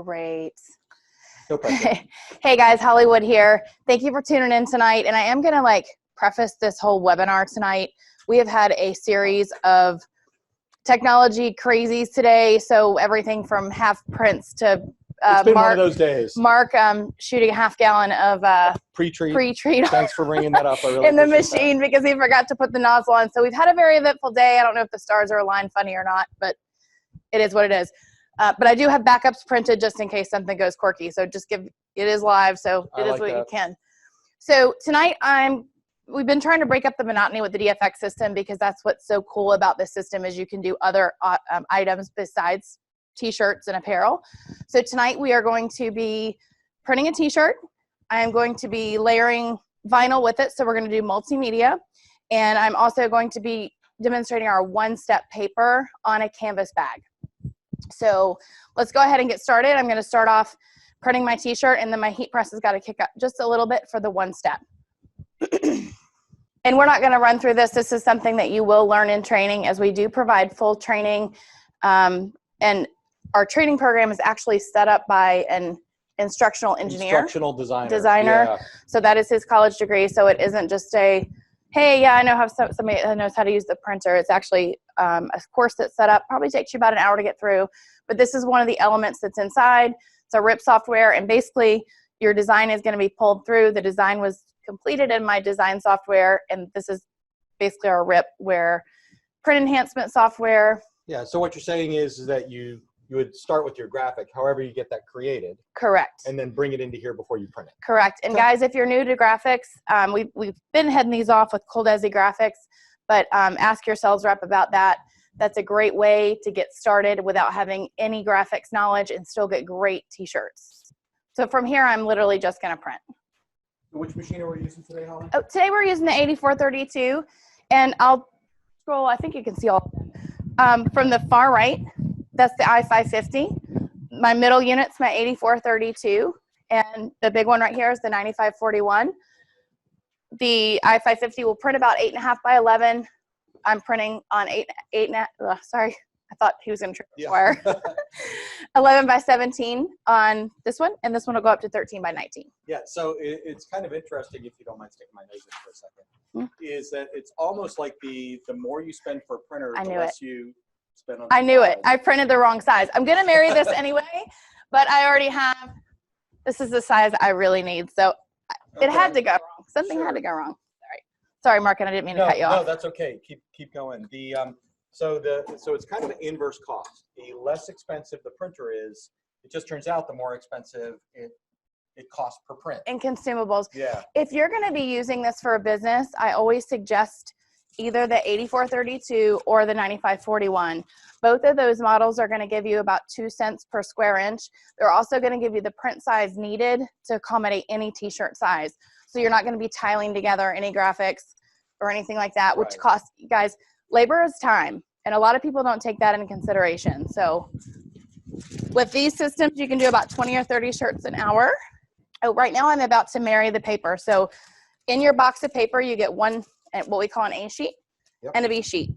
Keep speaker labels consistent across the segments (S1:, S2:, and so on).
S1: Great.
S2: No pressure.
S1: Hey guys, Hollywood here. Thank you for tuning in tonight. And I am going to preface this whole webinar tonight. We have had a series of technology crazies today. So everything from half prints to
S2: it's been one of those days.
S1: Mark shooting a half gallon of pre-treat.
S2: Thanks for bringing that up. I really
S1: in the machine because he forgot to put the nozzle on. So we've had a very eventful day. I don't know if the stars are aligned funny or not, but it is what it is. But I do have backups printed just in case something goes quirky. So just it is live, so it is what you can. So tonight we've been trying to break up the monotony with the DFX system because that's what's so cool about this system is you can do other items besides t-shirts and apparel. So tonight we are going to be printing a t-shirt. I am going to be layering vinyl with it. So we're going to do multimedia. And I'm also going to be demonstrating our one-step paper on a canvas bag. So let's go ahead and get started. I'm going to start off printing my t-shirt and then my heat press has got to kick up just a little bit for the one step. And we're not going to run through this. This is something that you will learn in training as we do provide full training. And our training program is actually set up by an instructional engineer.
S2: Instructional designer. Yeah.
S1: So that is his college degree. So it isn't just a, hey, yeah, I know how somebody that knows how to use the printer. It's actually a course that's set up. Probably takes you about an hour to get through. But this is one of the elements that's inside. It's a RIP software. And basically, your design is going to be pulled through. The design was completed in my design software. And this is basically our RIP where print enhancement software.
S2: Yeah, so what you're saying is that you would start with your graphic, however you get that created.
S1: Correct.
S2: And then bring it into here before you print it.
S1: Correct. And guys, if you're new to graphics, we've been heading these off with ColDesi graphics, but ask your sales rep about that. That's a great way to get started without having any graphics knowledge and still get great t-shirts. So from here, I'm literally just going to print.
S2: Which machine are we using today, Holly?
S1: Oh, today we're using the 8432, and I'll scroll. I think you can see all from the far right. That's the i550. My middle unit's my 8432, and the big one right here is the 9541. The i550 will print about 8.5 by 11. I'm printing on 8.5. Sorry, I thought he was going to trip the wire. 11 by 17 on this one, and this one will go up to 13 by 19.
S2: Yeah, so it's kind of interesting, if you don't mind sticking my nose in for a second, is that it's almost like the more you spend for a printer, the less you spend on.
S1: I knew it. I printed the wrong size. I'm going to marry this anyway, but I already have, this is the size I really need. So it had to go wrong. Something had to go wrong. Sorry, Mark, and I didn't mean to cut you off.
S2: No, that's okay. Keep going. So it's kind of an inverse cost. The less expensive the printer is, it just turns out the more expensive it costs per print.
S1: And consumables.
S2: Yeah.
S1: If you're going to be using this for a business, I always suggest either the 8432 or the 9541. Both of those models are going to give you about 2 cents per square inch. They're also going to give you the print size needed to accommodate any t-shirt size. So you're not going to be tiling together any graphics or anything like that, which costs, guys, labor is time. And a lot of people don't take that into consideration. So with these systems, you can do about 20 or 30 shirts an hour. Oh, right now I'm about to marry the paper. So in your box of paper, you get one, what we call an A sheet and a B sheet.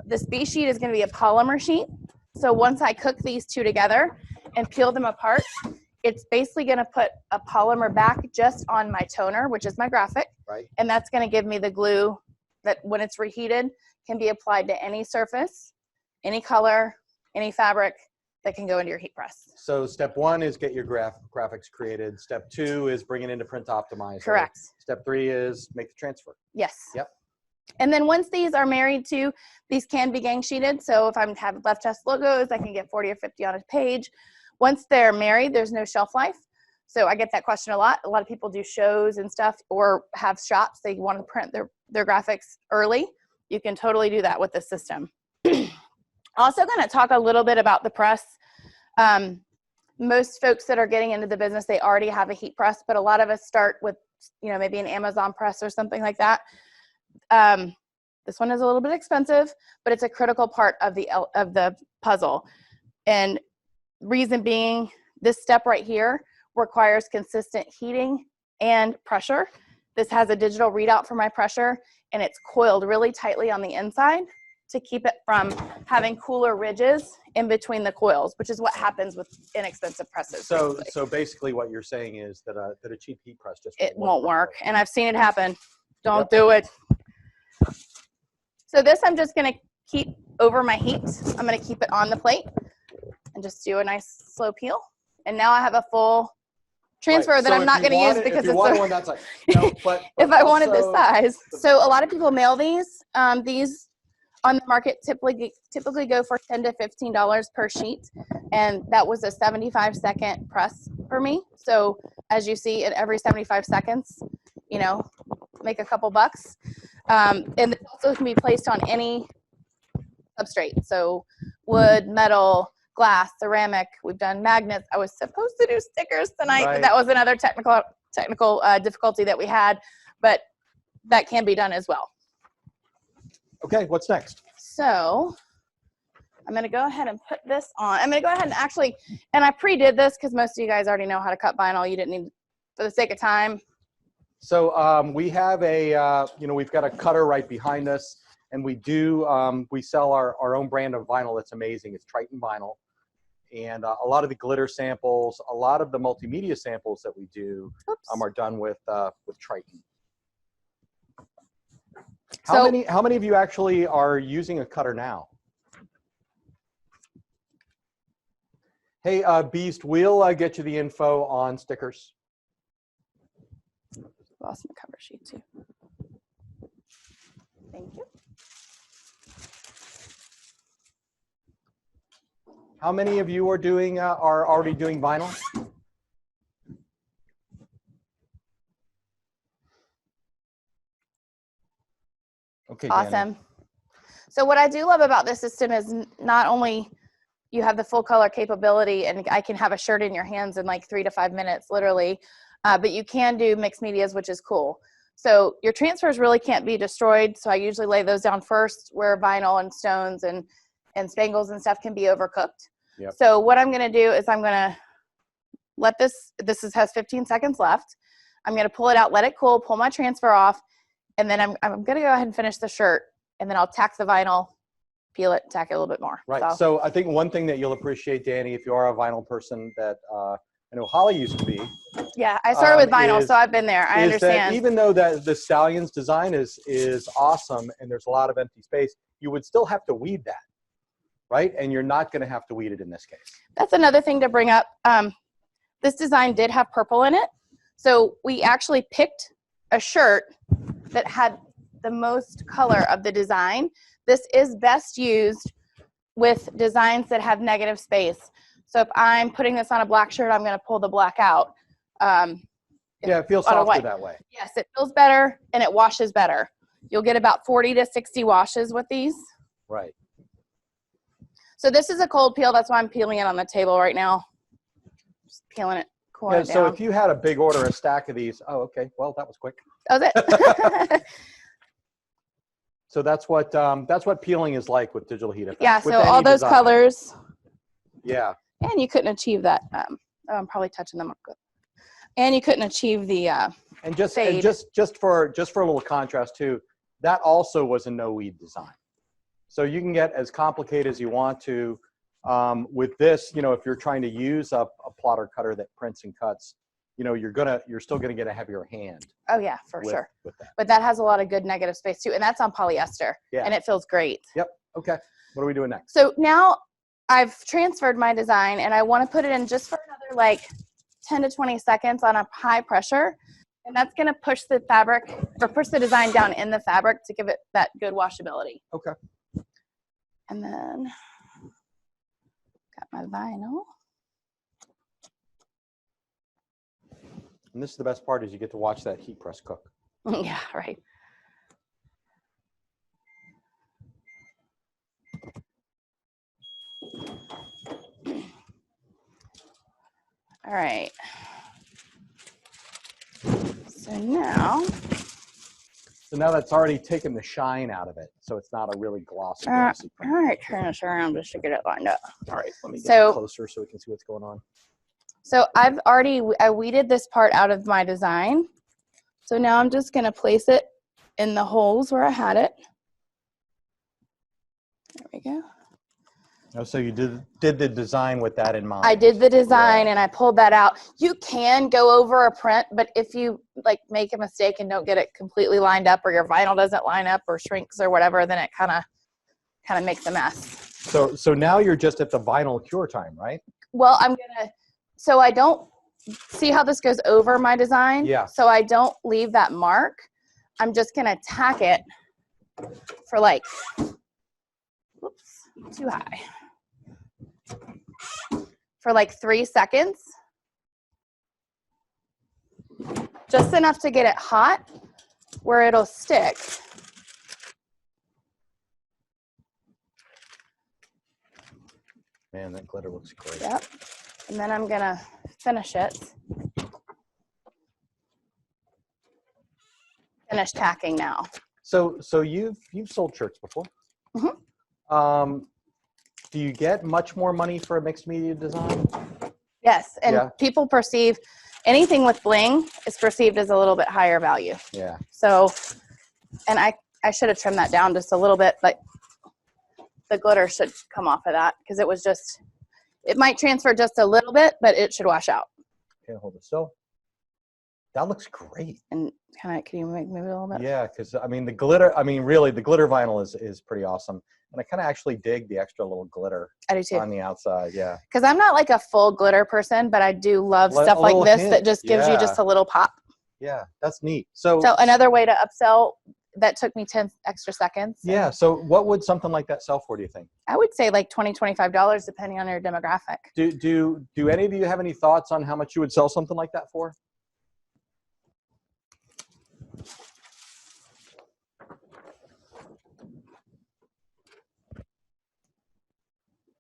S1: This B sheet is going to be a polymer sheet. So once I cook these two together and peel them apart, it's basically going to put a polymer back just on my toner, which is my graphic.
S2: Right.
S1: And that's going to give me the glue that when it's reheated can be applied to any surface, any color, any fabric that can go into your heat press.
S2: So step 1 is get your graphics created. Step 2 is bring it into Print Optimizer.
S1: Correct.
S2: Step 3 is make the transfer.
S1: Yes.
S2: Yep.
S1: And then once these are married to, these can be gang sheeted. So if I have left chest logos, I can get 40 or 50 on a page. Once they're married, there's no shelf life. So I get that question a lot. A lot of people do shows and stuff or have shops. They want to print their graphics early. You can totally do that with this system. Also going to talk a little bit about the press. Most folks that are getting into the business, they already have a heat press, but a lot of us start with, maybe an Amazon press or something like that. This one is a little bit expensive, but it's a critical part of the puzzle. And reason being, this step right here requires consistent heating and pressure. This has a digital readout for my pressure, and it's coiled really tightly on the inside. to keep it from having cooler ridges in between the coils, which is what happens with inexpensive presses.
S2: So basically what you're saying is that a cheap heat press just
S1: won't work. And I've seen it happen. Don't do it. So this I'm just going to keep over my heat. I'm going to keep it on the plate and just do a nice slow peel. And now I have a full transfer that I'm not going to use because it's
S2: one that's like, no, but
S1: if I wanted this size. So a lot of people mail these. These on the market typically go for $10 to $15 per sheet, and that was a 75-second press for me. So as you see, at every 75 seconds, you know, make a couple bucks. And it also can be placed on any substrate. So wood, metal, glass, ceramic. We've done magnets. I was supposed to do stickers tonight, but that was another technical difficulty that we had, but that can be done as well.
S2: Okay, what's next?
S1: So I'm going to go ahead and put this on. I'm going to go ahead and actually, and I pre-did this because most of you guys already know how to cut vinyl. You didn't need, for the sake of time.
S2: So we have a, we've got a cutter right behind us, and we sell our own brand of vinyl that's amazing. It's Triton vinyl. And a lot of the glitter samples, a lot of the multimedia samples that we do are done with Triton. How many of you actually are using a cutter now? Hey, Beast, we'll get you the info on stickers.
S1: Lost my cover sheet too. Thank you.
S2: How many of you are already doing vinyl? Okay,
S1: awesome.
S2: Danny.
S1: So what I do love about this system is not only you have the full color capability, and I can have a shirt in your hands in like 3 to 5 minutes, literally, but you can do mixed medias, which is cool. So your transfers really can't be destroyed. So I usually lay those down first, where vinyl and stones and spangles and stuff can be overcooked.
S2: Yep.
S1: So what I'm going to do is I'm going to let this has 15 seconds left. I'm going to pull it out, let it cool, pull my transfer off, and then I'm going to go ahead and finish the shirt, and then I'll tack the vinyl, peel it, tack it a little bit more.
S2: Right. So I think one thing that you'll appreciate, Danny, if you are a vinyl person, that I know Holly used to be.
S1: Yeah, I started with vinyl, so I've been there. I understand.
S2: That even though the Stallion's design is awesome and there's a lot of empty space, you would still have to weed that, right? And you're not going to have to weed it in this case. That's
S1: another thing to bring up. This design did have purple in it, so we actually picked a shirt that had the most color of the design. This is best used with designs that have negative space. So if I'm putting this on a black shirt, I'm going to pull the black out.
S2: Yeah, it feels softer that way.
S1: Yes, it feels better and it washes better. You'll get about 40 to 60 washes with these.
S2: Right.
S1: So this is a cold peel. That's why I'm peeling it on the table right now. Just peeling it.
S2: Yeah, so if you had a big order, a stack of these, oh, okay, well, that was quick.
S1: That was it.
S2: So that's what peeling is like with DigitalHeat FX.
S1: Yeah, so all those colors.
S2: Yeah.
S1: And you couldn't achieve that. Oh, I'm probably touching them up good. And you couldn't achieve the
S2: and just for a little contrast too, that also was a no weed design. So you can get as complicated as you want to. With this, if you're trying to use a plotter cutter that prints and cuts, you're still gonna get a heavier hand.
S1: Oh yeah, for sure. With that. But that has a lot of good negative space too, and that's on polyester. Yeah. And it feels great.
S2: Yep. Okay. What are we doing next?
S1: So now I've transferred my design, and I want to put it in just for another like 10 to 20 seconds on a high pressure, and that's gonna push the fabric or push the design down in the fabric to give it that good washability.
S2: Okay.
S1: And then got my vinyl.
S2: And this is the best part, is you get to watch that heat press cook.
S1: Yeah, right. All right. So now
S2: that's already taken the shine out of it, so it's not a really glossy
S1: all
S2: print.
S1: right, turn this around just to get it lined up.
S2: All right, let me get closer so we can see what's going on.
S1: So I weeded this part out of my design. So now I'm just going to place it in the holes where I had it. There we go.
S2: Oh, so you did the design with that in mind.
S1: I did the design,
S2: Yeah.
S1: and I pulled that out. You can go over a print, but if you like make a mistake and don't get it completely lined up, or your vinyl doesn't line up or shrinks or whatever, then it kind of makes a mess.
S2: So now you're just at the vinyl cure time, right?
S1: Well, so I don't see how this goes over my design.
S2: Yeah.
S1: So I don't leave that mark. I'm just gonna tack it for like, whoops, too high. For like 3 seconds. Just enough to get it hot where it'll stick.
S2: Man, that glitter looks great.
S1: Yep. And then I'm gonna finish it. Finish tacking now.
S2: So you've sold shirts before.
S1: Mm-hmm.
S2: Do you get much more money for a mixed media design?
S1: Yes, and
S2: Yeah.
S1: people perceive anything with bling is perceived as a little bit higher value.
S2: Yeah.
S1: So, and I should have trimmed that down just a little bit, but the glitter should come off of that because it might transfer just a little bit, but it should wash out.
S2: Okay, hold it still. That looks great.
S1: And can you move it a little bit?
S2: Yeah, because I mean the glitter. I mean, really, the glitter vinyl is pretty awesome, and I kind of actually dig the extra little glitter
S1: I do too.
S2: on the outside. Yeah.
S1: Because I'm not like a full glitter person, but I do love stuff like this that just gives you just a little pop.
S2: Yeah, that's neat. So
S1: another way to upsell that took me 10 extra seconds.
S2: Yeah. So what would something like that sell for, do you think?
S1: I would say like $20, $25, depending on your demographic.
S2: Do any of you have any thoughts on how much you would sell something like that for?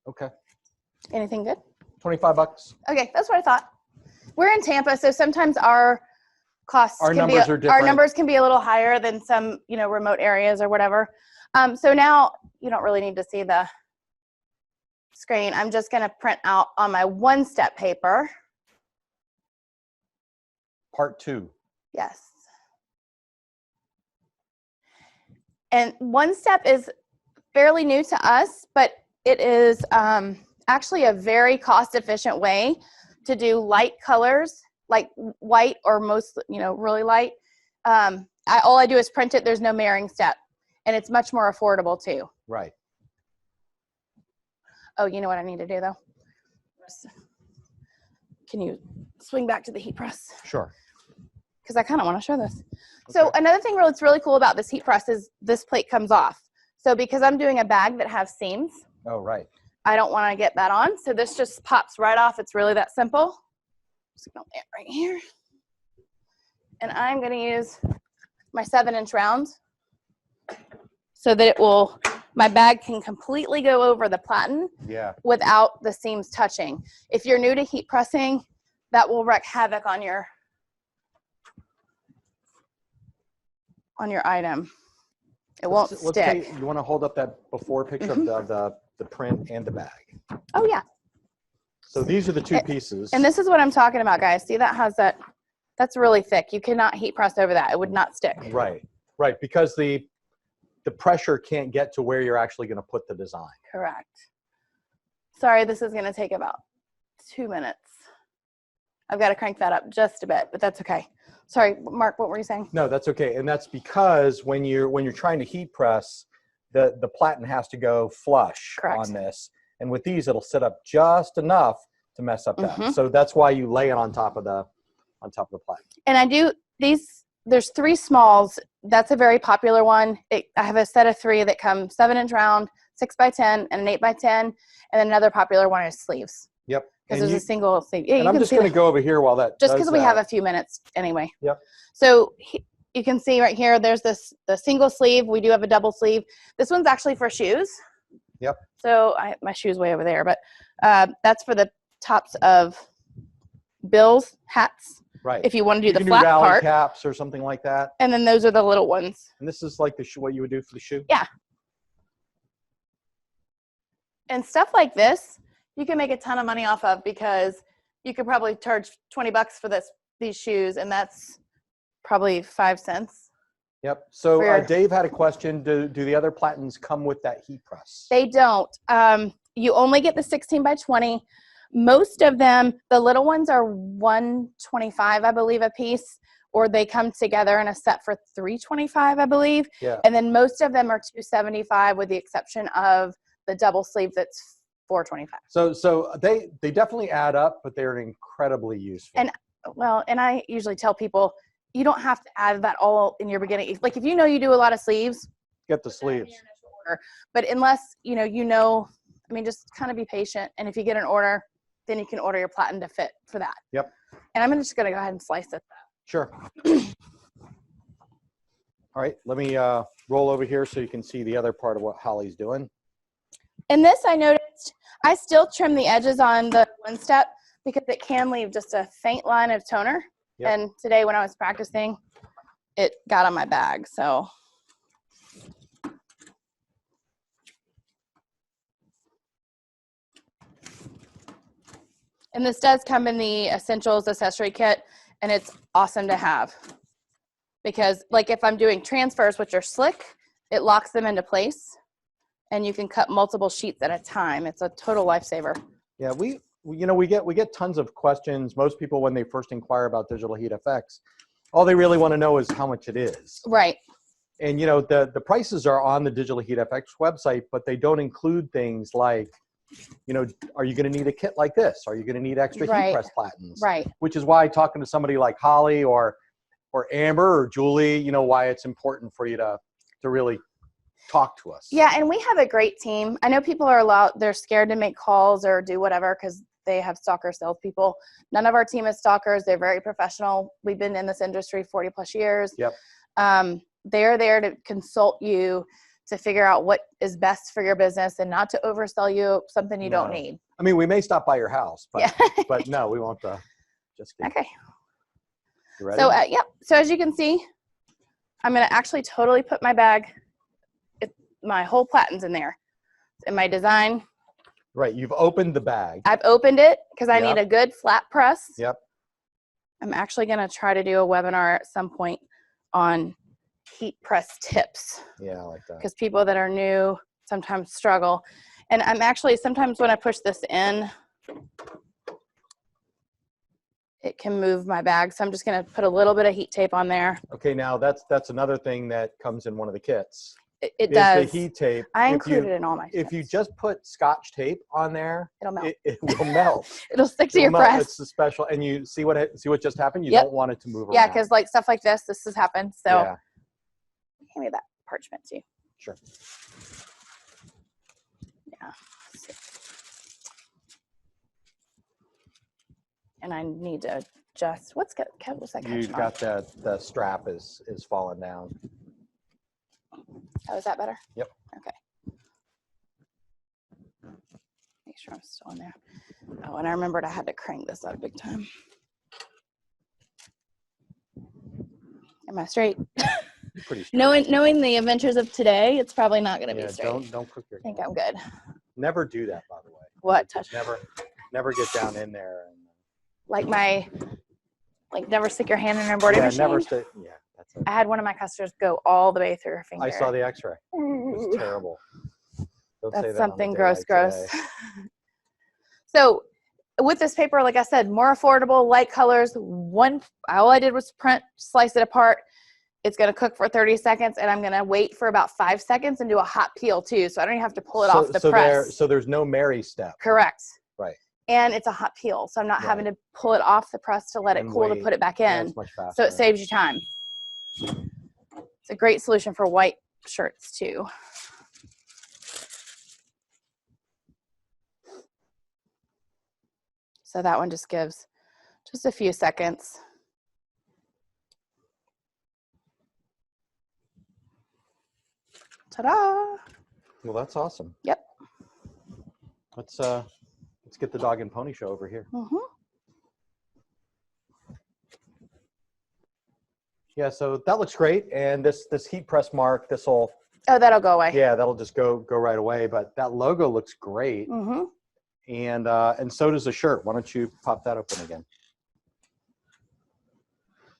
S2: Okay.
S1: Anything good?
S2: 25 bucks.
S1: Okay, that's what I thought. We're in Tampa, so sometimes our costs
S2: Our numbers are different.
S1: Our numbers can be a little higher than some, remote areas or whatever. So now you don't really need to see the screen. I'm just going to print out on my one-step paper.
S2: Part 2.
S1: Yes. And one step is fairly new to us, but it is actually a very cost-efficient way to do light colors, like white or most, really light. All I do is print it. There's no mirroring step, and it's much more affordable too.
S2: Right.
S1: Oh, you know what I need to do though? Can you swing back to the heat press?
S2: Sure.
S1: Because I kind of want to show this.
S2: Okay.
S1: So another thing that's really cool about this heat press is this plate comes off. So because I'm doing a bag that has seams,
S2: Oh, right.
S1: I don't want to get that on. So this just pops right off. It's really that simple. Just going to lay it right here. And I'm going to use my 7-inch round so that my bag can completely go over the platen without the seams touching. If you're new to heat pressing, that will wreak havoc on your item. It won't stick.
S2: You want to hold up that before picture of the print and the bag.
S1: Oh, yeah.
S2: So these are the two pieces.
S1: And this is what I'm talking about, guys. See, that has that's really thick. You cannot heat press over that. It would not stick.
S2: Right, right, because the pressure can't get to where you're actually going to put the design.
S1: Correct. Sorry, this is going to take about 2 minutes. I've got to crank that up just a bit, but that's okay. Sorry, Mark, what were you saying?
S2: No, that's okay. And that's because when you're trying to heat press, the platen has to go flush on this. And with these, it'll sit up just enough to mess up that. So that's why you lay it on top of the platen. And I do
S1: there's 3 smalls. That's a very popular one. I have a set of 3 that come 7-inch round, 6x10, and an 8x10. And then another popular one is sleeves.
S2: Yep.
S1: Because there's a single sleeve. Yeah,
S2: and I'm just going to go over here while that
S1: just because we have a few minutes anyway.
S2: Yep.
S1: So you can see right here, there's the single sleeve. We do have a double sleeve. This one's actually for shoes.
S2: Yep.
S1: So my shoe's way over there, but that's for the tops of bills, hats.
S2: Right.
S1: If you want to do the flat part.
S2: Caps or something like that.
S1: And then those are the little ones.
S2: And this is like what you would do for the shoe?
S1: Yeah. And stuff like this, you can make a ton of money off of because you could probably charge $20 for these shoes, and that's probably 5 cents.
S2: Yep. So Dave had a question. Do the other platens come with that heat press?
S1: They don't. You only get the 16 by 20. Most of them, the little ones are $125, I believe, a piece, or they come together in a set for $325, I believe.
S2: Yeah.
S1: And then most of them are $275, with the exception of the double sleeve that's $425.
S2: So they definitely add up, but they're incredibly useful.
S1: And I usually tell people, you don't have to add that all in your beginning. Like if you know you do a lot of sleeves,
S2: get the sleeves.
S1: But unless you know, I mean, just kind of be patient. And if you get an order, then you can order your platen to fit for that.
S2: Yep.
S1: And I'm just gonna go ahead and slice it.
S2: Sure. All right, let me roll over here so you can see the other part of what Holly's doing.
S1: In this, I noticed I still trim the edges on the one step because it can leave just a faint line of toner. Yep. And today when I was practicing, it got on my bag, so. And this does come in the Essentials accessory kit, and it's awesome to have. Because like if I'm doing transfers, which are slick, it locks them into place, and you can cut multiple sheets at a time. It's a total lifesaver.
S2: Yeah, we get tons of questions. Most people, when they first inquire about DigitalHeat FX, all they really want to know is how much it is.
S1: Right.
S2: And the prices are on the DigitalHeat FX website, but they don't include things like, are you going to need a kit like this? Are you going to need extra heat press platens?
S1: Right.
S2: Which is why talking to somebody like Holly or Amber or Julie, why it's important for you to really talk to us.
S1: Yeah, and we have a great team. I know people are they're scared to make calls or do whatever because they have stalker salespeople. None of our team is stalkers. They're very professional. We've been in this industry 40 plus years.
S2: Yep.
S1: They're there to consult you to figure out what is best for your business and not to oversell you something you don't need.
S2: I mean, we may stop by your house, but,
S1: yeah.
S2: but no, we won't. Just kidding.
S1: Okay.
S2: You ready?
S1: So, yep. So as you can see, I'm going to actually totally put my bag, my whole platens in there. In my design.
S2: Right. You've opened the bag.
S1: I've opened it because I need a good flat press.
S2: Yep.
S1: I'm actually going to try to do a webinar at some point on heat press tips.
S2: Yeah, I like that.
S1: Because people that are new sometimes struggle. And I'm actually, sometimes when I push this in, it can move my bag. So I'm just going to put a little bit of heat tape on there.
S2: Okay, now that's another thing that comes in one of the kits.
S1: It does.
S2: The heat tape.
S1: I include it in all my kits.
S2: If you just put Scotch tape on there,
S1: it'll melt.
S2: It will melt.
S1: It'll stick to your press.
S2: It's a special, and you see what just happened. You don't want it to move around.
S1: Yeah, because like stuff like this has happened. So
S2: yeah.
S1: Give me that parchment too.
S2: Sure.
S1: Yeah. And I need to adjust. What's that?
S2: You've got the strap is falling down.
S1: Oh, is that better?
S2: Yep.
S1: Okay. Make sure I'm still in there. Oh, and I remembered I had to crank this out big time. Am I straight?
S2: Pretty straight.
S1: Knowing the adventures of today, it's probably not going to be straight.
S2: Don't crook your.
S1: I think I'm good.
S2: Never do that, by the way.
S1: What? Touch?
S2: Never get down in there. And,
S1: never stick your hand in an embroidery machine.
S2: Never stick. Yeah, that's it.
S1: I had one of my customers go all the way through her finger.
S2: I saw the X-ray. It was terrible. Don't say
S1: That's
S2: that
S1: something
S2: on the
S1: gross.
S2: today.
S1: So with this paper, like I said, more affordable, light colors. All I did was slice it apart. It's going to cook for 30 seconds, and I'm going to wait for about 5 seconds and do a hot peel too. So I don't even have to pull it off the press.
S2: So there's no Mary step.
S1: Correct.
S2: Right.
S1: And it's a hot peel. So I'm not having to pull it off the press to let it cool to put it back in.
S2: It's much faster.
S1: So it saves you time. It's a great solution for white shirts too. So that one just gives just a few seconds. Ta-da!
S2: Well, that's awesome.
S1: Yep.
S2: Let's get the dog and pony show over here.
S1: Mm-hmm.
S2: Yeah, so that looks great, and this heat press mark, this'll.
S1: Oh, that'll go away.
S2: Yeah, that'll just go right away. But that logo looks great,
S1: mm-hmm.
S2: and so does the shirt. Why don't you pop that open again?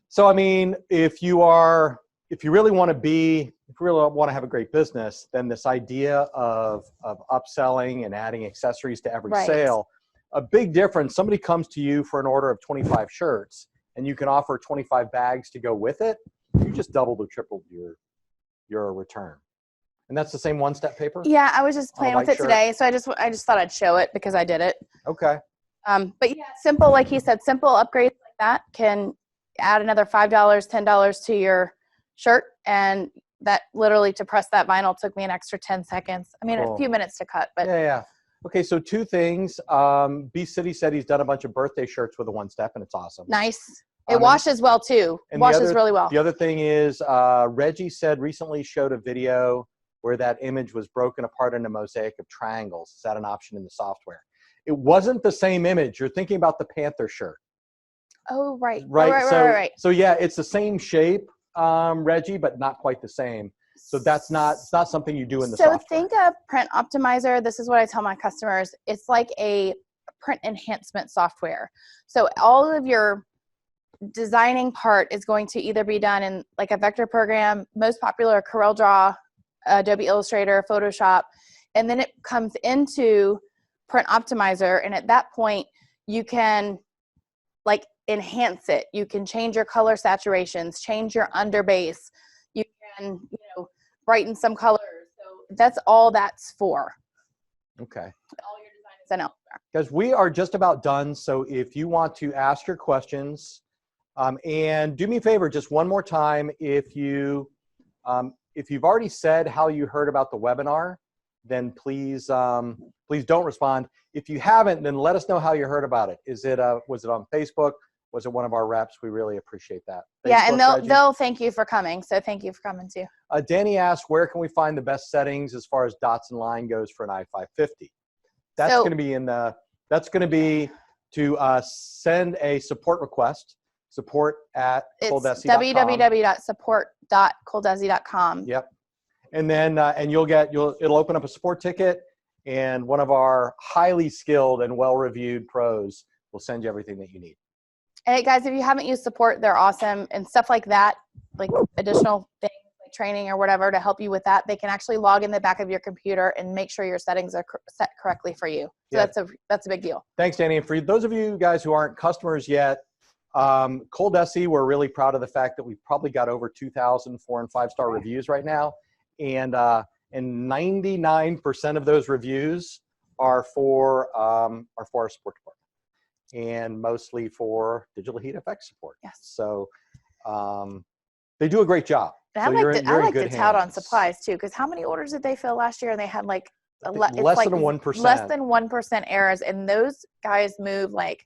S2: So I mean, if you are if you really want to have a great business, then this idea of upselling and adding accessories to every sale, a big difference. Somebody comes to you for an order of 25 shirts and you can offer 25 bags to go with it. You just doubled or tripled your return. And that's the same one-step paper?
S1: Yeah, I was just playing with it today. So I just thought I'd show it because I did it.
S2: Okay.
S1: But yeah, simple, like he said, simple upgrades like that can add another $5, $10 to your shirt. And that literally, to press that vinyl took me an extra 10 seconds. I mean, a few minutes to cut, but.
S2: Yeah. Okay, so two things. B City said he's done a bunch of birthday shirts with a one-step, and it's awesome.
S1: Nice. It washes well too. It washes really well.
S2: The other thing is, Reggie said recently showed a video where that image was broken apart in a mosaic of triangles. Is that an option in the software? It wasn't the same image. You're thinking about the Panther shirt.
S1: Oh, right.
S2: Right. So yeah, it's the same shape, Reggie, but not quite the same. So it's not something you do in the software.
S1: So think of Print Optimizer. This is what I tell my customers. It's like a print enhancement software. So all of your designing part is going to either be done in like a vector program, most popular CorelDRAW, Adobe Illustrator, Photoshop, and then it comes into Print Optimizer, and at that point you can like enhance it. You can change your color saturations, change your underbase. You can, brighten some colors. So that's all that's for.
S2: Okay.
S1: All your design is done out there.
S2: Guys, we are just about done. So if you want to ask your questions, and do me a favor, just one more time, if you've already said how you heard about the webinar, then please don't respond. If you haven't, then let us know how you heard about it. Was it on Facebook? Was it one of our reps? We really appreciate that.
S1: Yeah, and they'll thank you for coming. So thank you for coming too.
S2: Danny asked, where can we find the best settings as far as dots and line goes for an i550? That's going to be to send a support request. Support at ColDesi.com.
S1: www.support.coldesi.com.
S2: Yep. And then it'll open up a support ticket, and one of our highly skilled and well-reviewed pros will send you everything that you need.
S1: And guys, if you haven't used support, they're awesome, and stuff like that, like additional things like training or whatever to help you with that, they can actually log in the back of your computer and make sure your settings are set correctly for you. So that's a big deal.
S2: Thanks, Danny. And for those of you guys who aren't customers yet, ColDesi, we're really proud of the fact that we've probably got over 2,000 4- and 5-star reviews right now, and 99% of those reviews are for our support department, and mostly for DigitalHeat FX support.
S1: Yes.
S2: So they do a great job.
S1: And I like to tout on supplies too, because how many orders did they fill last year? And they had like
S2: less than 1%.
S1: Less than 1% errors, and those guys move like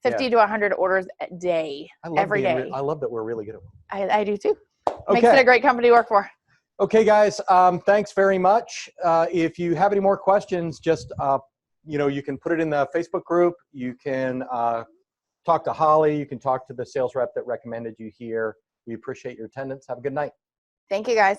S1: 50 to 100 orders a day, every day.
S2: I love that we're really good at it.
S1: I do too.
S2: Okay.
S1: Makes it a great company to work for.
S2: Okay, guys, thanks very much. If you have any more questions, just, you can put it in the Facebook group. You can talk to Holly. You can talk to the sales rep that recommended you here. We appreciate your attendance. Have a good night.
S1: Thank you, guys.